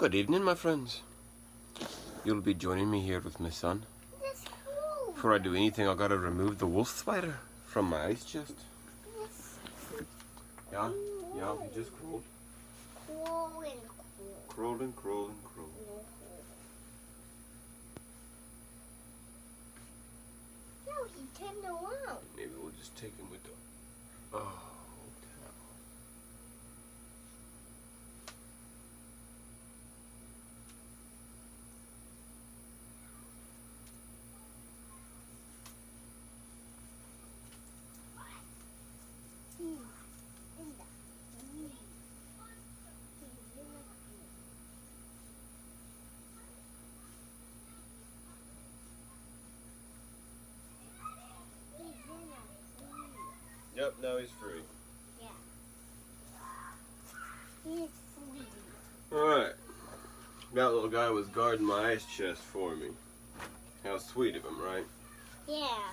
Good evening, my friends. You'll be joining me here with my son. That's cool. Before I do anything, I gotta remove the wolf spider from my ice chest. Yeah, he just crawled. Crawling. No, he turned around. Maybe we'll just take him with the... Oh, cow. Yep, now he's free. Yeah. He's free. Alright. That little guy was guarding my ice chest for me. How sweet of him, right? Yeah.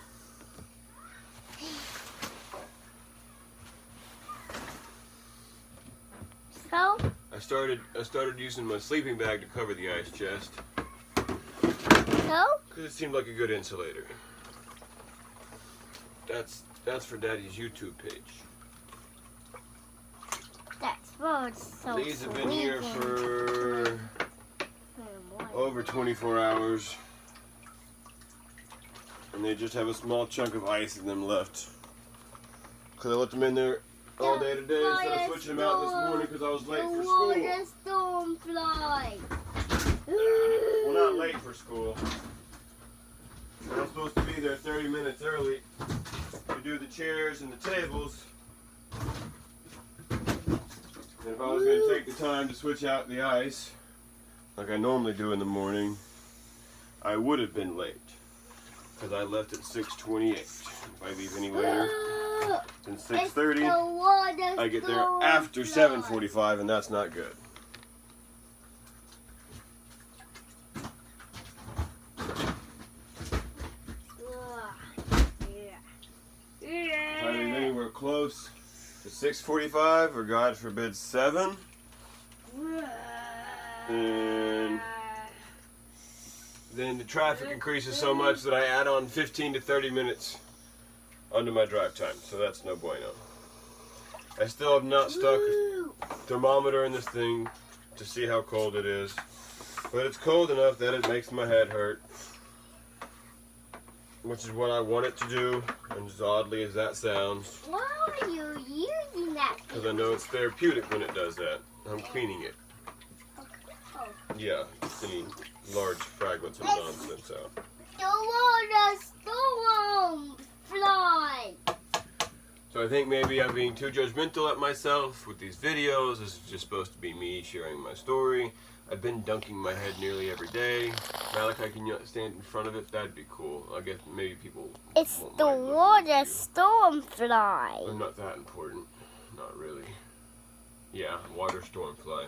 So? I started using my sleeping bag to cover the ice chest. So? Because it seemed like a good insulator. That's for Daddy's YouTube page. That's what it's so These have been here for over 24 hours. And they just have a small chunk of ice in them left. Because I let them in there all day today instead of switching them out this morning because I was late for school. The storm fly. Well, not late for school. I was supposed to be there 30 minutes early to do the chairs and the tables. And if I was going to take the time to switch out the ice, like I normally do in the morning, I would have been late. Because I left at 6:28. If I leave any later than 6:30, I get there after 7:45, and that's not good. If I leave anywhere close to 6:45, or God forbid 7, and then the traffic increases so much that I add on 15 to 30 minutes onto my drive time, so that's no bueno. I still have not stuck a thermometer in this thing to see how cold it is, but it's cold enough that it makes my head hurt, which is what I want it to do, and as oddly as that sounds, Why are you using that? because I know it's therapeutic when it does that. I'm cleaning it. Oh. Yeah, just any large fragments of nonsense out. The storm fly. So I think maybe I'm being too judgmental at myself with these videos. This is just supposed to be me sharing my story. I've been dunking my head nearly every day. Malachi, can you stand in front of it? That'd be cool. I guess maybe people It's won't the mind looking water at you. storm fly. I'm not that important. Not really. Yeah, water storm fly.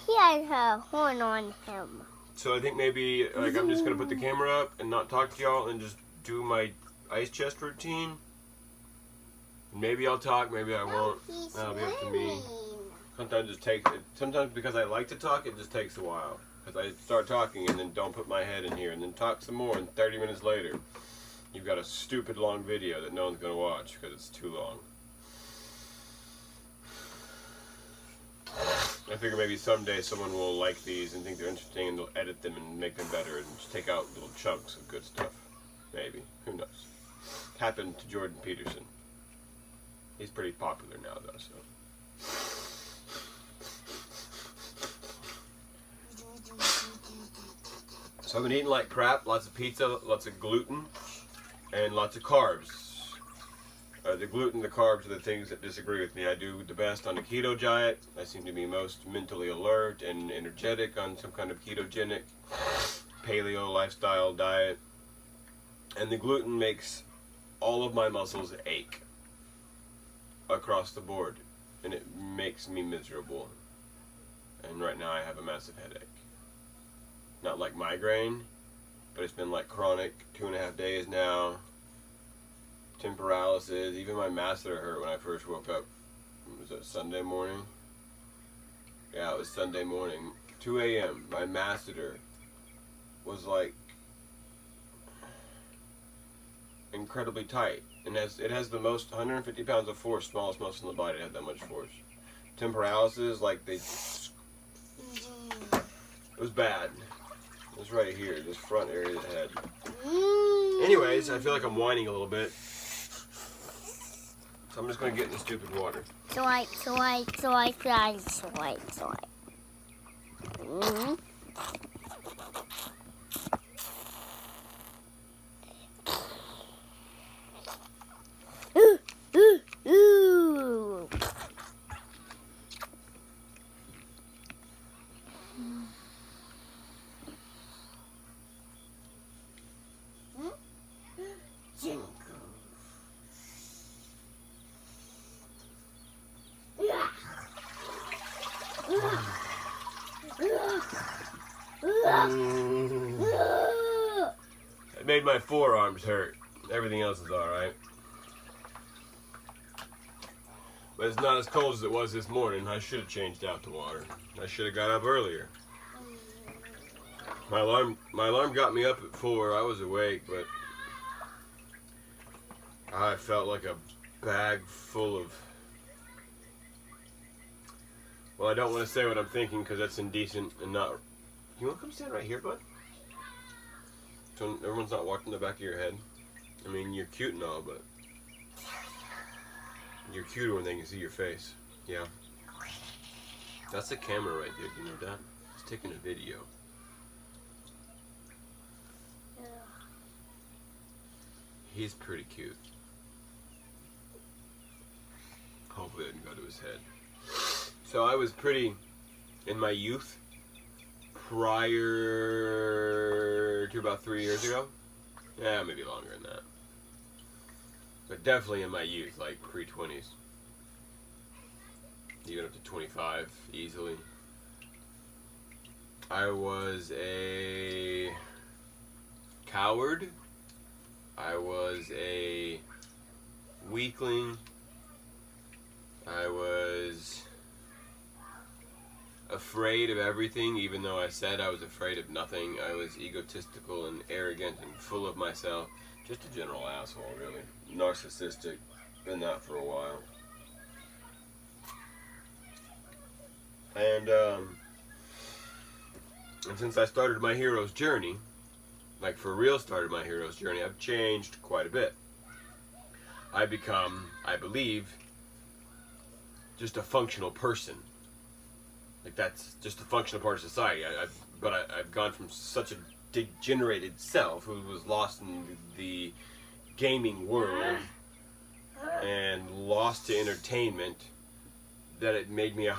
He has a horn on him. So I think maybe like I'm just gonna put the camera up and not talk to y'all and just do my ice chest routine. Maybe I'll talk, maybe I won't. That'll be up to me. Sometimes it takes. Sometimes because I like to talk, it just takes a while. Because I start talking and then don't put my head in here and then talk some more, and 30 minutes later, you've got a stupid long video that no one's gonna watch because it's too long. I figure maybe someday someone will like these and think they're interesting and they'll edit them and make them better and just take out little chunks of good stuff. Maybe. Who knows? Happened to Jordan Peterson. He's pretty popular now though, so. So I've been eating like crap, lots of pizza, lots of gluten, and lots of carbs. The gluten, the carbs are the things that disagree with me. I do the best on a keto diet. I seem to be most mentally alert and energetic on some kind of ketogenic paleo lifestyle diet. And the gluten makes all of my muscles ache across the board. And it makes me miserable. And right now I have a massive headache. Not like migraine, but it's been like chronic 2.5 days now. Paralysis, even my masseter hurt when I first woke up. Was it Sunday morning? Yeah, it was Sunday morning 2 a.m. my masseter was like incredibly tight, and it has the most 150 pounds of force, smallest muscle in the body to have that much force. Temporalis, like it was bad. It was right here, this front area of the head. Anyways, I feel like I'm whining a little bit, so I'm just gonna get in the stupid water. Swipe. Ooh. It made my forearms hurt. Everything else is alright. But it's not as cold as it was this morning. I should have changed out the water. I should have got up earlier. My alarm got me up at 4. I was awake, but I felt like a bag full of... Well, I don't want to say what I'm thinking because that's indecent and not... You want to come stand right here, bud? So everyone's not watching the back of your head. I mean, you're cute and all, but you're cuter when they can see your face. Yeah. That's the camera right there. Do you know that? It's taking a video. He's pretty cute. Hopefully it didn't go to his head. So I was pretty, in my youth, prior to about 3 years ago. Yeah, maybe longer than that. But definitely in my youth, like pre-20s. Even up to 25, easily. I was a coward. I was a weakling. I was afraid of everything, even though I said I was afraid of nothing. I was egotistical and arrogant and full of myself. Just a general asshole, really. Narcissistic. Been that for a while. And since I started my hero's journey, like for real started my hero's journey, I've changed quite a bit. I've become, I believe, just a functional person. Like that's just a functional part of society. I've gone from such a degenerated self who was lost in the gaming world and lost to entertainment that it made me a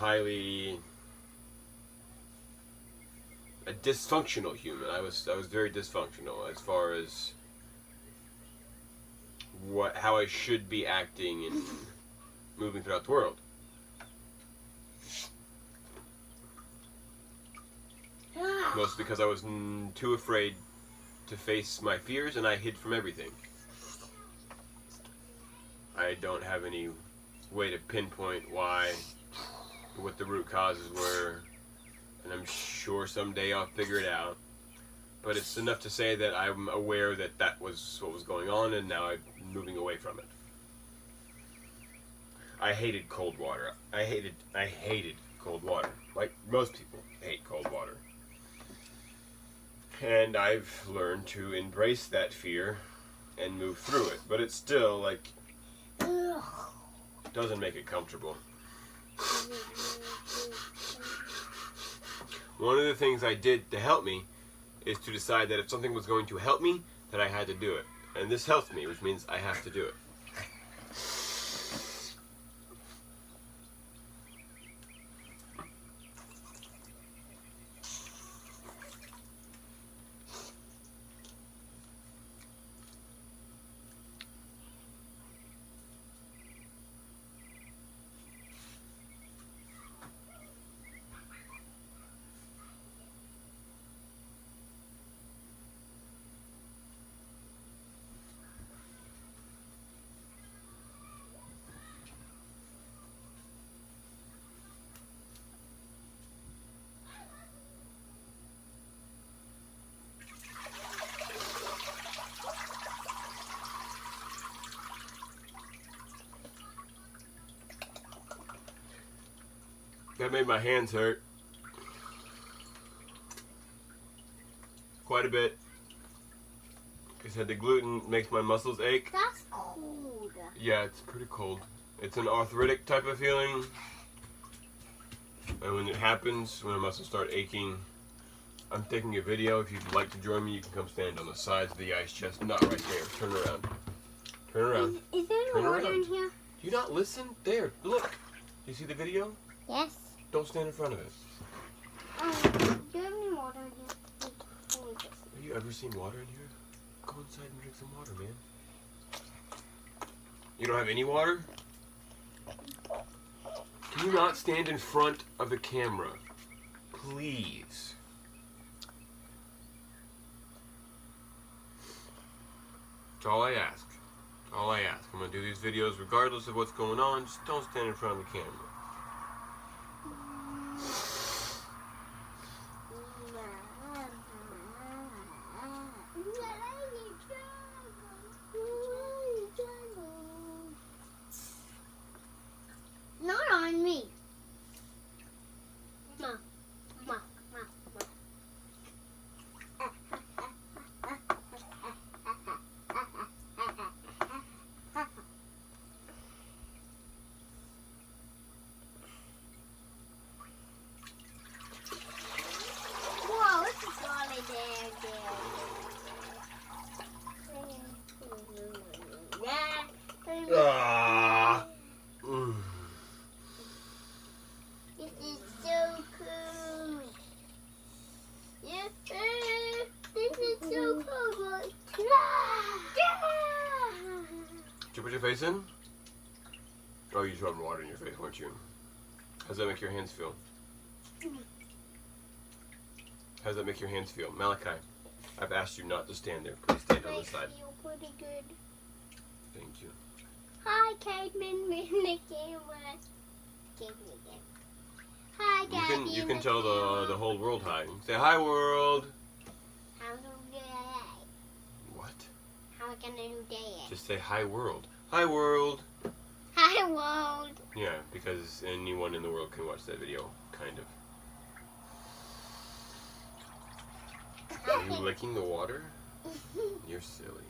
dysfunctional human. I was very dysfunctional as far as how I should be acting and moving throughout the world. Mostly because I was too afraid to face my fears, and I hid from everything. I don't have any way to pinpoint what the root causes were, and I'm sure someday I'll figure it out. But it's enough to say that I'm aware that that was what was going on, and now I'm moving away from it. I hated cold water. I hated cold water. Like most people hate cold water. And I've learned to embrace that fear and move through it. But it's still, like, doesn't make it comfortable. One of the things I did to help me is to decide that if something was going to help me, that I had to do it. And this helps me, which means I have to do it. That made my hands hurt. Quite a bit. I said the gluten makes my muscles ache. That's cold. Yeah, it's pretty cold. It's an arthritic type of feeling. And when it happens, when the muscles start aching, I'm taking a video. If you'd like to join me, you can come stand on the sides of the ice chest. Not right there. Turn around. Turn around. Is there Turn water around. in here? Do you not listen? There, look. You see the video? Yes. Don't stand in front of it. Do you have any water in here? Have you ever seen water in here? Go inside and drink some water, man. You don't have any water? Can you not stand in front of the camera? Please. That's all I ask. All I ask. I'm going to do these videos regardless of what's going on. Just don't stand in front of the camera. Not on me. Ma, ma, ma, ma. Whoa, it's a solid there, Ah. This is so cool. Yeah, this is so cool. Did you put your face in? Oh, you just rubbed water in your face, weren't you? How's that make your hands feel? How's that make your hands feel? Malachi, I've asked you not to stand there. Please stand on the side. I feel pretty good. Thank you. Hi, Cademan, in the camera. Give me again. Hi, Daddy. You in can the tell camera. the whole world hi. Say hi, world. How do we do that? What? How are we gonna do that? Just say hi, world. Hi, world. Hi, world. Yeah, because anyone in the world can watch that video, kind of. Are you licking the water? You're silly.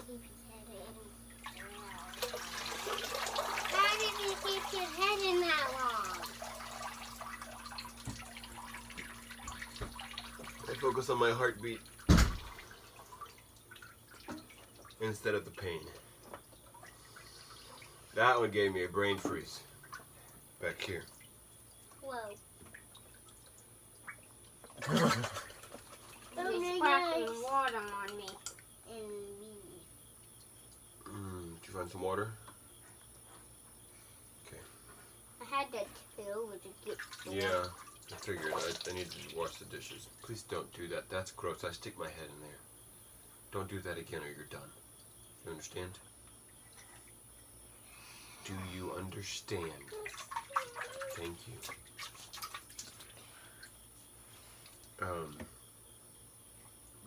Keep his head in. How did you keep your head in that long? I focus on my heartbeat instead of the pain. That one gave me a brain freeze. Back here. Whoa. It's sparkling water on me. Did you find some water? Okay. I had that too, but it gets Yeah, I figured. I need to wash the dishes. Please don't do that. That's gross. I stick my head in there. Don't do that again or you're done. You understand? Do you understand? Thank you.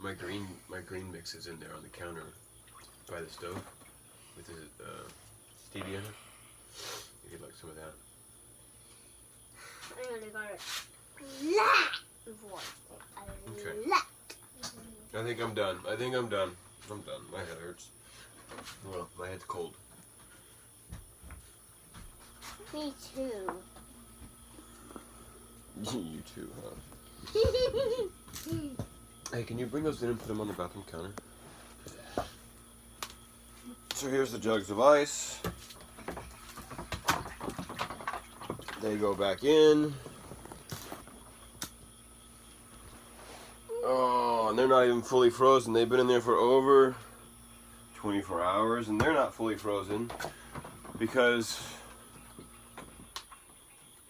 My green mix is in there on the counter by the stove with the stevia in it. You could like some of that. I really got it. Okay. I think I'm done. I'm done. My head hurts. Well, my head's cold. Me too. You too, huh? Hey, can you bring those in and put them on the bathroom counter? So here's the jugs of ice. They go back in. Oh, and they're not even fully frozen. They've been in there for over 24 hours, and they're not fully frozen because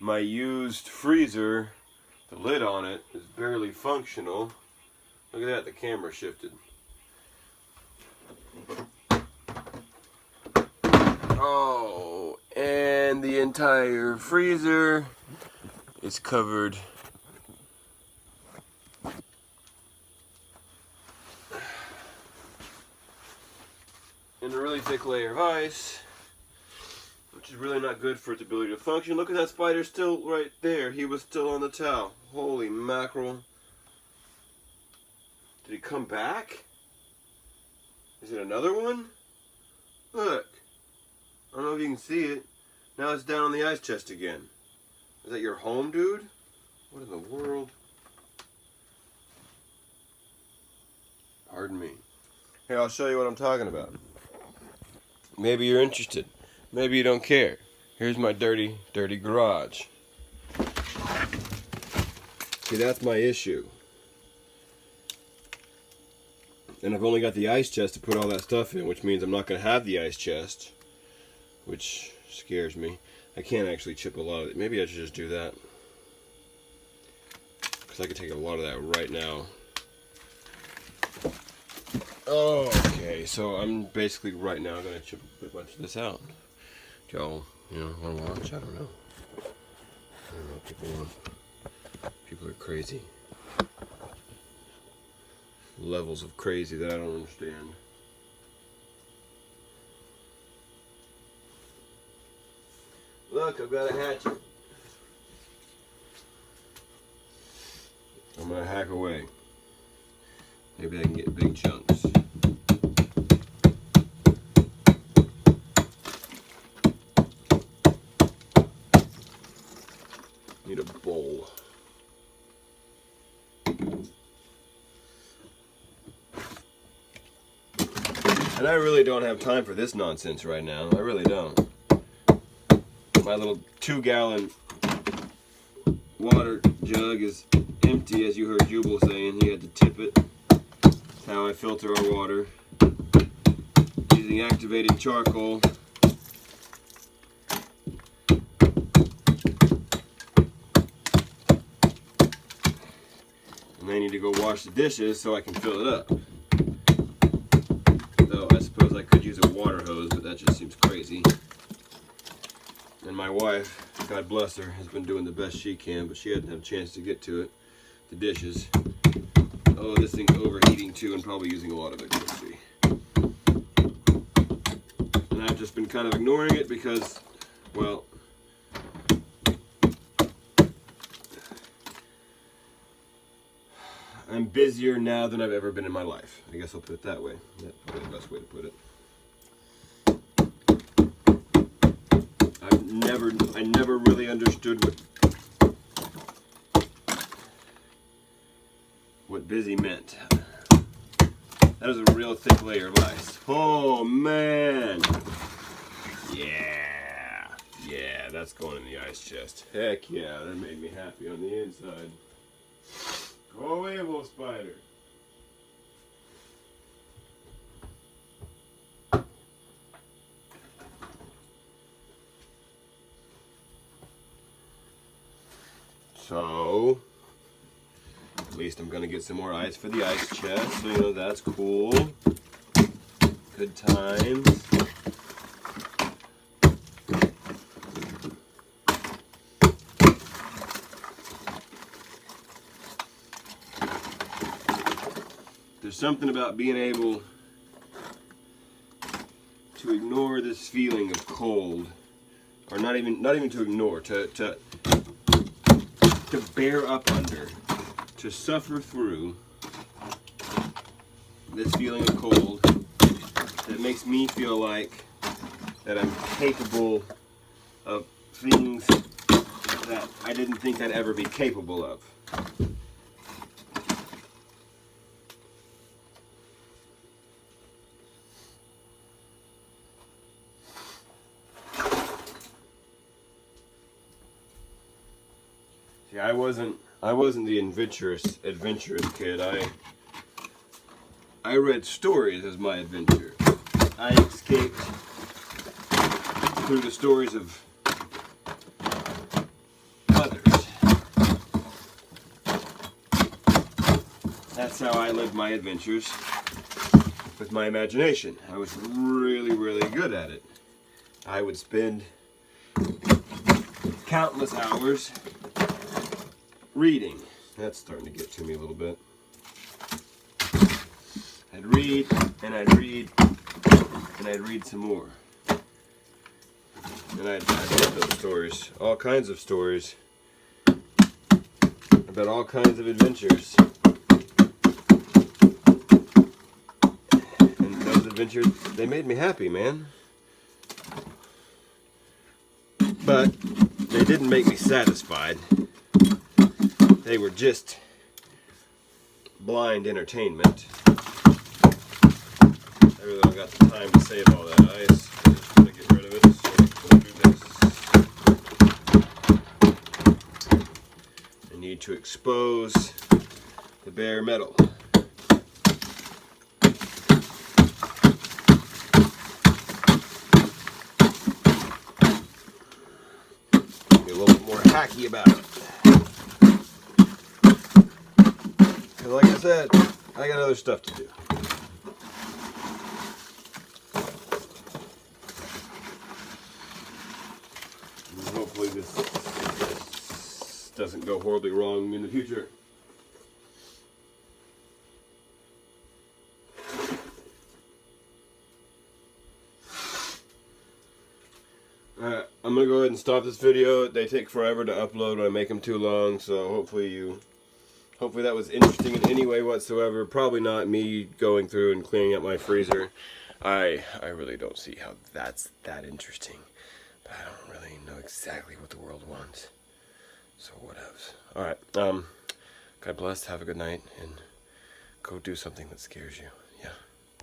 my used freezer The lid on it is barely functional. Look at that, the camera shifted. Oh, and the entire freezer is covered in a really thick layer of ice, which is really not good for its ability to function. Look at that spider still right there. He was still on the towel. Holy mackerel. Did he come back? Is it another one? Look. I don't know if you can see it. Now it's down on the ice chest again. Is that your home, dude? What in the world? Pardon me. Here, I'll show you what I'm talking about. Maybe you're interested. Maybe you don't care. Here's my dirty, dirty garage. See, that's my issue. And I've only got the ice chest to put all that stuff in, which means I'm not going to have the ice chest, which scares me. I can't actually chip a lot of it. Maybe I should just do that, because I could take a lot of that right now. Okay, so I'm basically right now going to chip a bunch of this out. Do y'all, want to watch? I don't know. I don't know what people want. People are crazy. Levels of crazy that I don't understand. Look, I've got a hatchet. I'm gonna hack away. Maybe I can get big chunks. Need a bowl. And I really don't have time for this nonsense right now. I really don't. My little 2-gallon water jug is empty, as you heard Jubal saying. He had to tip it. That's how I filter our water. Using activated charcoal. And I need to go wash the dishes so I can fill it up. Though I suppose I could use a water hose, but that just seems crazy. And my wife, God bless her, has been doing the best she can, but she hadn't had a chance to get to it. The dishes. Oh, this thing's overheating too and probably using a lot of electricity. And I've just been kind of ignoring it because, well, I'm busier now than I've ever been in my life. I guess I'll put it that way. That's probably the best way to put it. I never really understood what busy meant. That is a real thick layer of ice. Oh man! Yeah, that's going in the ice chest. Heck yeah, that made me happy on the inside. Go away, little spider. So, at least I'm gonna get some more ice for the ice chest, so that's cool. Good times. There's something about being able to ignore this feeling of cold, or not even to ignore, to bear up under, to suffer through this feeling of cold that makes me feel like that I'm capable of things that I didn't think I'd ever be capable of. See, I wasn't the adventurous kid. I read stories as my adventure. I escaped through the stories of others. That's how I lived my adventures with my imagination. I was really, really good at it. I would spend countless hours reading. That's starting to get to me a little bit. I'd read, and I'd read, and I'd read some more. And I'd read those stories. All kinds of stories. About all kinds of adventures. And those adventures, they made me happy, man. But they didn't make me satisfied. They were just blind entertainment. I really don't got the time to save all that ice. I just want to get rid of it. So I'm gonna do this. I need to expose the bare metal. Be a little bit more hacky about it. Because like I said, I got other stuff to do. And hopefully this doesn't go horribly wrong in the future. Alright, I'm going to go ahead and stop this video. They take forever to upload when I make them too long, so hopefully that was interesting in any way whatsoever. Probably not me going through and cleaning up my freezer. I really don't see how that's that interesting. But I don't really know exactly what the world wants. So whatevs. Alright, God bless, have a good night, and go do something that scares you.